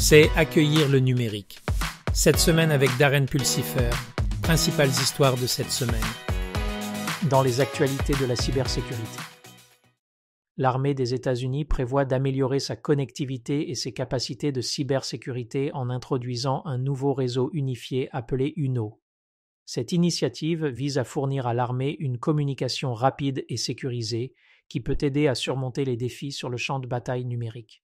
c'est accueillir le numérique. Cette semaine avec Darren Pulsifer, principales histoires de cette semaine. Dans les actualités de la cybersécurité. L'armée des États-Unis prévoit d'améliorer sa connectivité et ses capacités de cybersécurité en introduisant un nouveau réseau unifié appelé UNO. Cette initiative vise à fournir à l'armée une communication rapide et sécurisée qui peut aider à surmonter les défis sur le champ de bataille numérique.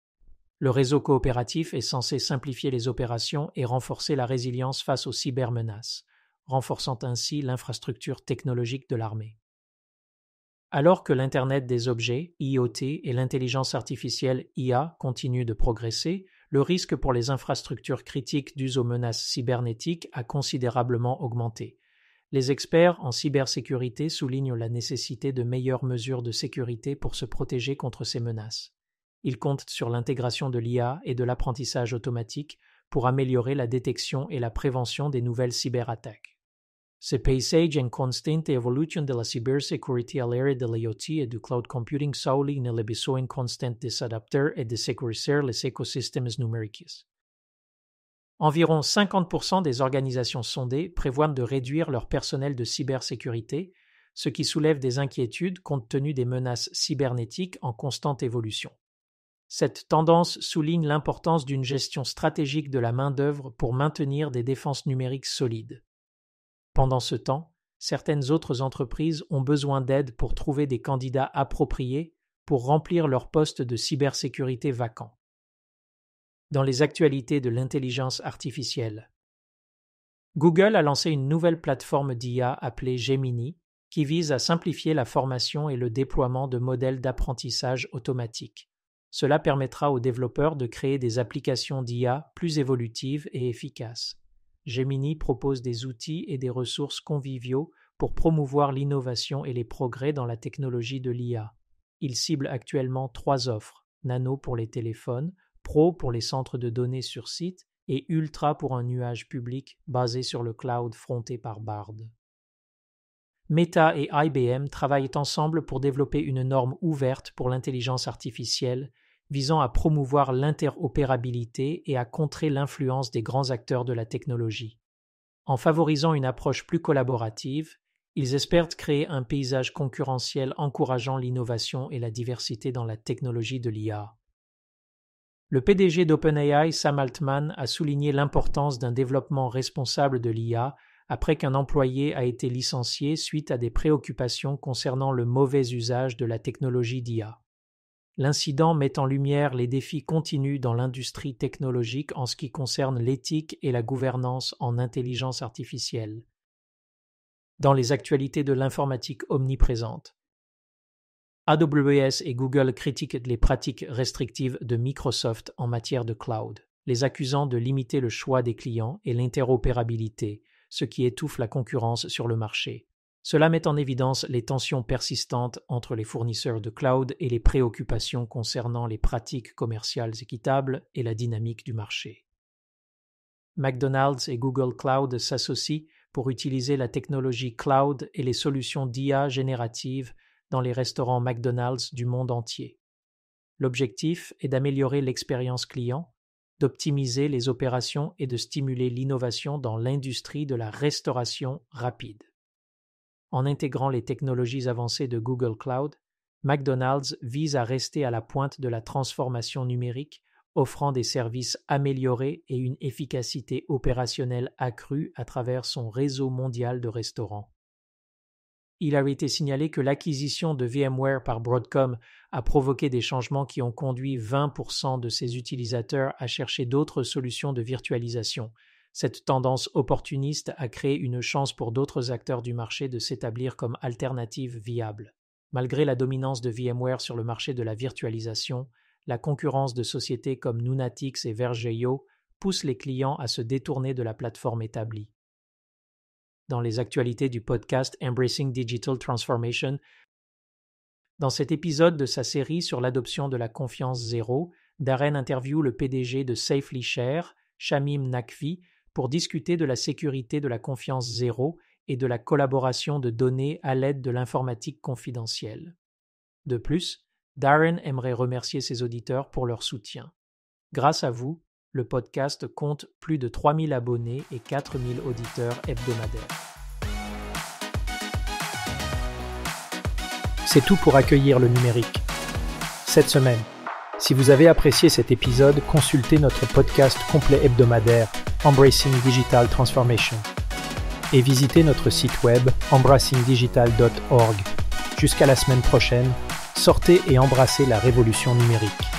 Le réseau coopératif est censé simplifier les opérations et renforcer la résilience face aux cybermenaces, renforçant ainsi l'infrastructure technologique de l'armée. Alors que l'Internet des objets, IoT, et l'intelligence artificielle, IA, continuent de progresser, le risque pour les infrastructures critiques dues aux menaces cybernétiques a considérablement augmenté. Les experts en cybersécurité soulignent la nécessité de meilleures mesures de sécurité pour se protéger contre ces menaces. Ils comptent sur l'intégration de l'IA et de l'apprentissage automatique pour améliorer la détection et la prévention des nouvelles cyberattaques. Ce paysage en constante évolution de la cybersécurité à l'ère de l'IoT et du cloud computing souligne le besoin constant de s'adapter et de sécuriser les écosystèmes numériques. Environ 50% des organisations sondées prévoient de réduire leur personnel de cybersécurité, ce qui soulève des inquiétudes compte tenu des menaces cybernétiques en constante évolution. Cette tendance souligne l'importance d'une gestion stratégique de la main-d'œuvre pour maintenir des défenses numériques solides. Pendant ce temps, certaines autres entreprises ont besoin d'aide pour trouver des candidats appropriés pour remplir leurs postes de cybersécurité vacants. Dans les actualités de l'intelligence artificielle, Google a lancé une nouvelle plateforme d'IA appelée Gemini qui vise à simplifier la formation et le déploiement de modèles d'apprentissage automatique. Cela permettra aux développeurs de créer des applications d'IA plus évolutives et efficaces. Gemini propose des outils et des ressources conviviaux pour promouvoir l'innovation et les progrès dans la technologie de l'IA. Il cible actuellement 3 offres, Nano pour les téléphones, Pro pour les centres de données sur site et Ultra pour un nuage public basé sur le cloud fronté par Bard. Meta et IBM travaillent ensemble pour développer une norme ouverte pour l'intelligence artificielle visant à promouvoir l'interopérabilité et à contrer l'influence des grands acteurs de la technologie. En favorisant une approche plus collaborative, ils espèrent créer un paysage concurrentiel encourageant l'innovation et la diversité dans la technologie de l'IA. Le PDG d'OpenAI, Sam Altman, a souligné l'importance d'un développement responsable de l'IA après qu'un employé a été licencié suite à des préoccupations concernant le mauvais usage de la technologie d'IA. L'incident met en lumière les défis continus dans l'industrie technologique en ce qui concerne l'éthique et la gouvernance en intelligence artificielle. Dans les actualités de l'informatique omniprésente, AWS et Google critiquent les pratiques restrictives de Microsoft en matière de cloud, les accusant de limiter le choix des clients et l'interopérabilité, ce qui étouffe la concurrence sur le marché. Cela met en évidence les tensions persistantes entre les fournisseurs de cloud et les préoccupations concernant les pratiques commerciales équitables et la dynamique du marché. McDonald's et Google Cloud s'associent pour utiliser la technologie cloud et les solutions d'IA générative dans les restaurants McDonald's du monde entier. L'objectif est d'améliorer l'expérience client, d'optimiser les opérations et de stimuler l'innovation dans l'industrie de la restauration rapide. En intégrant les technologies avancées de Google Cloud, McDonald's vise à rester à la pointe de la transformation numérique, offrant des services améliorés et une efficacité opérationnelle accrue à travers son réseau mondial de restaurants. Il a été signalé que l'acquisition de VMware par Broadcom a provoqué des changements qui ont conduit 20% de ses utilisateurs à chercher d'autres solutions de virtualisation. Cette tendance opportuniste a créé une chance pour d'autres acteurs du marché de s'établir comme alternative viable. Malgré la dominance de VMware sur le marché de la virtualisation, la concurrence de sociétés comme Nunatix et Vergeo pousse les clients à se détourner de la plateforme établie. Dans les actualités du podcast Embracing Digital Transformation, dans cet épisode de sa série sur l'adoption de la confiance zéro, Darren interviewe le PDG de SafelyShare, Shamim Naqvi, pour discuter de la sécurité de la confiance zéro et de la collaboration de données à l'aide de l'informatique confidentielle. De plus, Darren aimerait remercier ses auditeurs pour leur soutien. Grâce à vous, le podcast compte plus de 3000 abonnés et 4000 auditeurs hebdomadaires. C'est tout pour accueillir le numérique. Cette semaine, si vous avez apprécié cet épisode, consultez notre podcast complet hebdomadaire Embracing Digital Transformation et visitez notre site web embracingdigital.org. Jusqu'à la semaine prochaine, sortez et embrassez la révolution numérique.